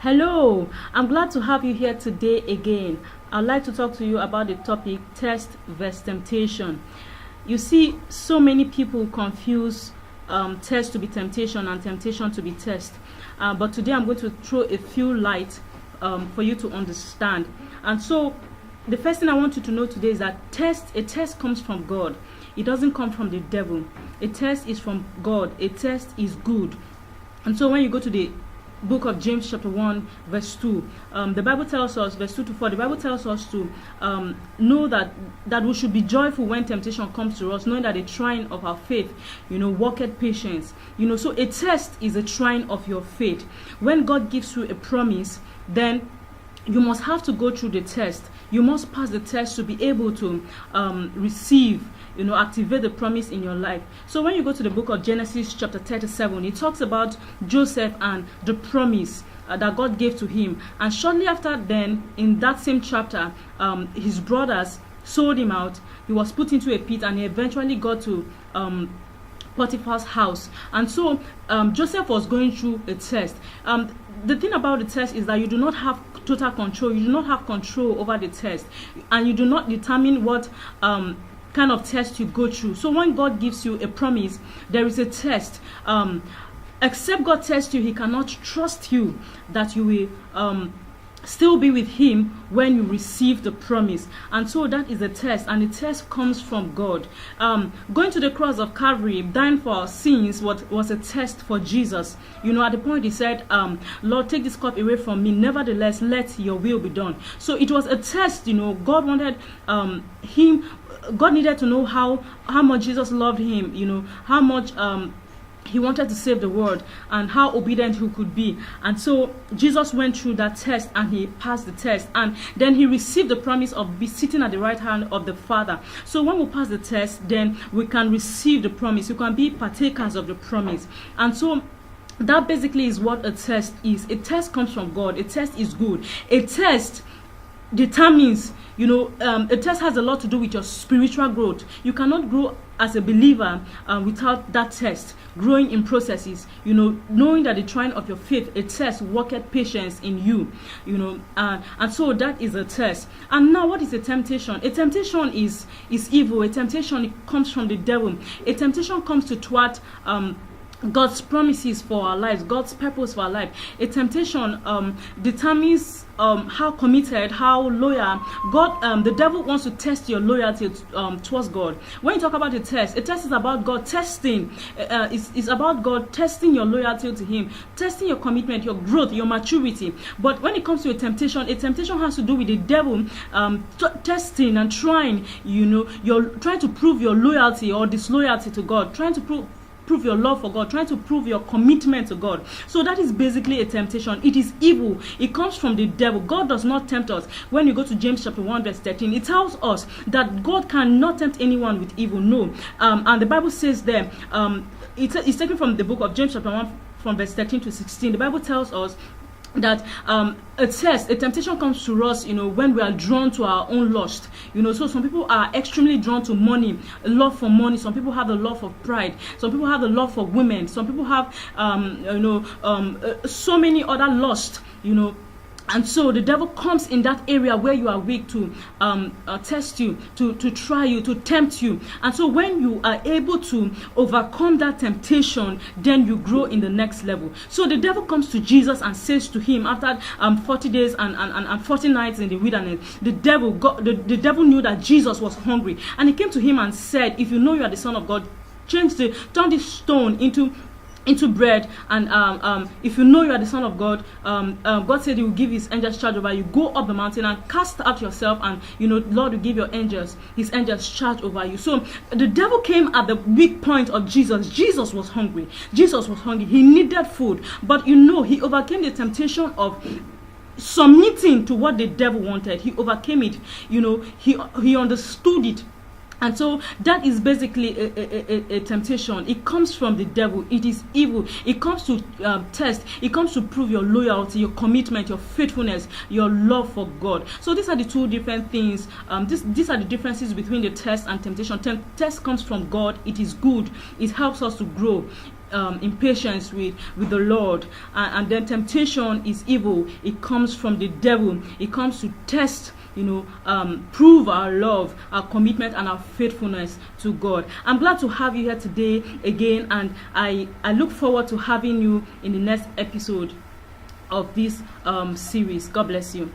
Hello, I'm glad to have you here today again. I'd like to talk to you about the topic test versus temptation. You see, so many people confuse test to be temptation and temptation to be test. But today I'm going to throw a few light for you to understand. And so, the first thing I want you to know today is that a test comes from God. It doesn't come from the devil. A test is from God. A test is good. And so when you go to the book of James chapter 1 verse 2, the Bible tells us, verse 2 to 4, the Bible tells us to know that we should be joyful when temptation comes to us, knowing that the trying of our faith, worketh patience. So a test is a trying of your faith. When God gives you a promise, then you must have to go through the test. You must pass the test to be able to receive, activate the promise in your life. So when you go to the book of Genesis chapter 37, it talks about Joseph and the promise that God gave to him. And shortly after then, in that same chapter, his brothers sold him out. He was put into a pit and he eventually got to Potiphar's house. And so Joseph was going through a test. The thing about the test is that you do not have total control. You do not have control over the test, and you do not determine what kind of test you go through. So when God gives you a promise, there is a test. Except God tests you, He cannot trust you that you will still be with Him when you receive the promise. And so that is a test, and the test comes from God. Going to the cross of Calvary, dying for our sins, was a test for Jesus. At the point He said, Lord, take this cup away from me, nevertheless let your will be done. So it was a test. God wanted God needed to know how much Jesus loved him, how much He wanted to save the world and how obedient he could be. And so Jesus went through that test and he passed the test. And then he received the promise of be sitting at the right hand of the Father. So when we pass the test, then we can receive the promise. You can be partakers of the promise. And so that basically is what a test is. A test comes from God. A test is good. A test determines, a test has a lot to do with your spiritual growth. You cannot grow as a believer without that test, growing in processes, knowing that the trying of your faith, a test worketh patience in you, and so that is a test. And now what is a temptation? A temptation is evil. A temptation comes from the devil. A temptation comes to thwart God's promises for our lives, God's purpose for our life. A temptation determines how committed, how loyal God. The devil wants to test your loyalty towards God. When you talk about a test is about God testing. It's about God testing your loyalty to Him, testing your commitment, your growth, your maturity. But when it comes to a temptation has to do with the devil testing and trying. You're trying to prove your loyalty or disloyalty to God, trying to prove your love for God, trying to prove your commitment to God. So that is basically a temptation. It is evil. It comes from the devil. God does not tempt us. When you go to James chapter 1 verse 13, it tells us that God cannot tempt anyone with evil. No. And the Bible says there, it's taken from the book of James chapter 1 from verse 13 to 16. The Bible tells us that a temptation comes to us, when we are drawn to our own lust. So some people are extremely drawn to money, a love for money. Some people have a love for pride. Some people have a love for women. Some people have, so many other lusts, And so the devil comes in that area where you are weak to test you, to try you, to tempt you. And so when you are able to overcome that temptation, then you grow in the next level. So the devil comes to Jesus and says to him, after 40 days and 40 nights in the wilderness, the devil knew that Jesus was hungry. And he came to him and said, if you know you are the Son of God, turn this stone into bread, and if you know you are the Son of God, God said He will give His angels charge over you. Go up the mountain and cast out yourself, and Lord will give His angels charge over you. So the devil came at the weak point of Jesus. Jesus was hungry. He needed food, but he overcame the temptation of submitting to what the devil wanted. He overcame it. He understood it. And so that is basically a temptation. It comes from the devil. It is evil. It comes to test. It comes to prove your loyalty, your commitment, your faithfulness, your love for God. So these are the two different things. These are the differences between the test and temptation. Test comes from God. It is good. It helps us to grow. impatience with the Lord. And then temptation is evil. It comes from the devil. It comes to test, prove our love, our commitment, and our faithfulness to God. I'm glad to have you here today again, and I look forward to having you in the next episode of this series. God bless you.